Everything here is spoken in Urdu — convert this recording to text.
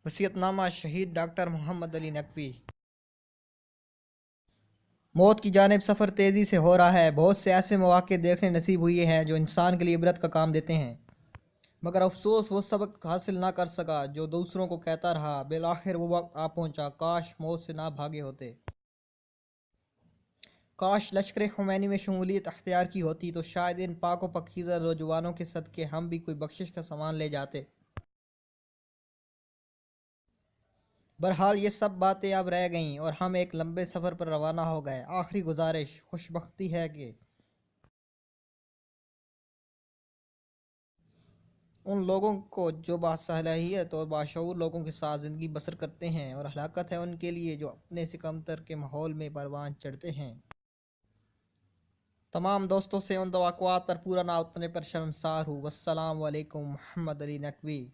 وصیت نامہ شہید ڈاکٹر محمد علی نقوی۔ موت کی جانب سفر تیزی سے ہو رہا ہے۔ بہت سے ایسے مواقع دیکھنے نصیب ہوئے ہیں جو انسان کے لیے عبرت کا کام دیتے ہیں، مگر افسوس وہ سبق حاصل نہ کر سکا جو دوسروں کو کہتا رہا۔ بالآخر وہ وقت آ پہنچا، کاش موت سے نہ بھاگے ہوتے۔ کاش لشکر خمینی میں شمولیت اختیار کی ہوتی تو شاید ان پاک و پاکیزہ نوجوانوں کے صدقے ہم بھی کوئی بخشش کا سامان لے جاتے۔ بہرحال یہ سب باتیں اب رہ گئیں اور ہم ایک لمبے سفر پر روانہ ہو گئے۔ آخری گزارش، خوش بختی ہے کہ ان لوگوں کو جو باصلاحیت اور باشعور لوگوں کے ساتھ زندگی بسر کرتے ہیں، اور ہلاکت ہے ان کے لیے جو اپنے سے کمتر کے ماحول میں پروان چڑھتے ہیں۔ تمام دوستوں سے ان توقعات پر پورا نہ اترنے پر شرمسار ہوں۔ والسلام علیکم۔ محمد علی نقوی۔